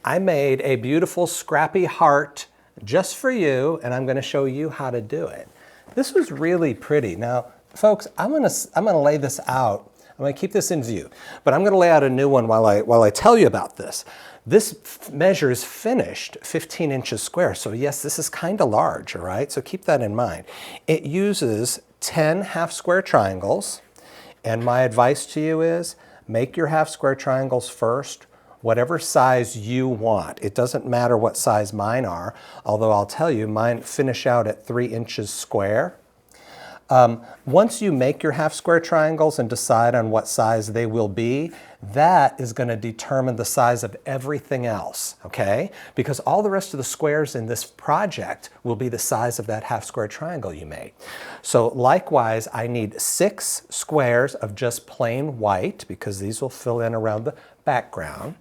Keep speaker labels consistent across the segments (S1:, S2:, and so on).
S1: I made a beautiful scrappy heart just for you, and I'm going to show you how to do it. This was really pretty. Now, folks, I'm gonna lay this out. I'm going to keep this in view, but I'm going to lay out a new one while I tell you about this. This measure is finished 15 inches square, so yes, this is kind of large, all right? So keep that in mind. It uses 10 half square triangles, and my advice to you is make your half square triangles first, whatever size you want. It doesn't matter what size mine are, although I'll tell you, mine finish out at 3 inches square. Once you make your half square triangles and decide on what size they will be, that is going to determine the size of everything else, okay? Because all the rest of the squares in this project will be the size of that half square triangle you made. So likewise, I need 6 squares of just plain white, because these will fill in around the background.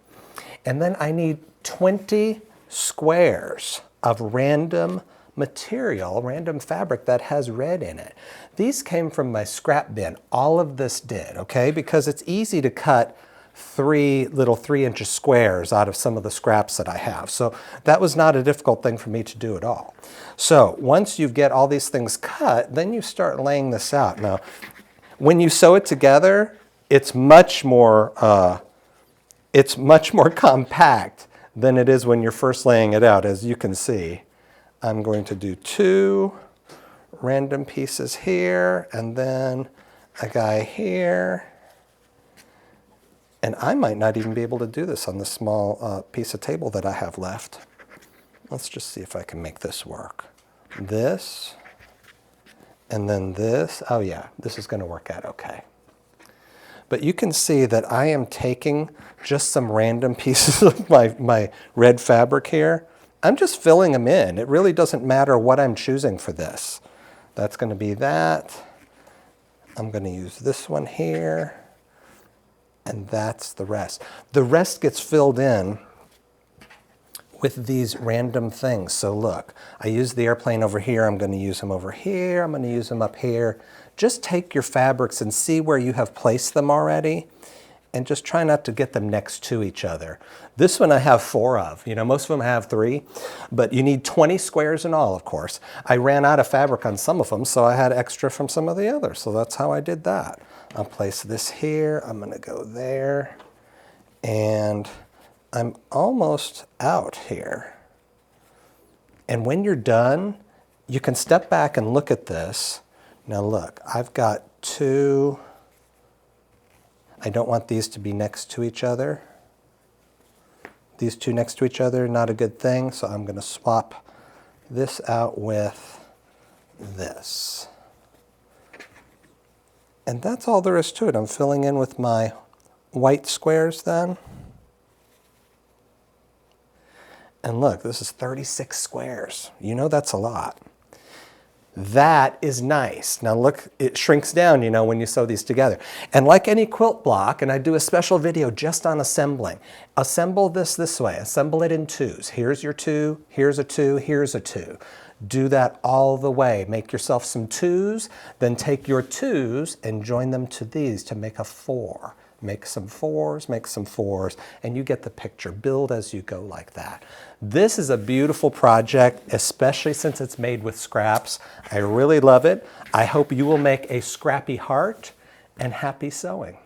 S1: And then I need 20 squares of random material, random fabric that has red in it. These came from my scrap bin. All of this did, okay? Because it's easy to cut 3 little 3-inch squares out of some of the scraps that I have. So that was not a difficult thing for me to do at all. So once you get all these things cut, then you start laying this out. Now, when you sew it together, it's much more compact than it is when you're first laying it out, as you can see. I'm going to do 2 random pieces here, and then a guy here. And I might not even be able to do this on the small piece of table that I have left. Let's just see if I can make this work. This, and then this. Oh yeah, this is going to work out okay. But you can see that I am taking just some random pieces of my red fabric here. I'm just filling them in. It really doesn't matter what I'm choosing for this. That's going to be that. I'm going to use this one here. And that's the rest. The rest gets filled in with these random things. So look, I use the airplane over here. I'm going to use them over here. I'm going to use them up here. Just take your fabrics and see where you have placed them already, and just try not to get them next to each other. This one I have 4 of. You know, most of them have 3, but you need 20 squares in all, of course. I ran out of fabric on some of them, so I had extra from some of the others. So that's how I did that. I'll place this here. I'm going to go there. And I'm almost out here. And when you're done, you can step back and look at this. Now look, I've got 2. I don't want these to be next to each other. These 2 next to each other, not a good thing, so I'm going to swap this out with this. And that's all there is to it. I'm filling in with my white squares then. And look, this is 36 squares. You know that's a lot. That is nice. Now look, it shrinks down, you know, when you sew these together. And like any quilt block, and I do a special video just on assembling, assemble this way. Assemble it in 2s. Here's your 2, here's a 2, here's a 2. Do that all the way. Make yourself some 2s, then take your 2s and join them to these to make a 4. Make some 4s, make some 4s, and you get the picture. Build as you go like that. This is a beautiful project, especially since it's made with scraps. I really love it. I hope you will make a scrappy heart, and happy sewing.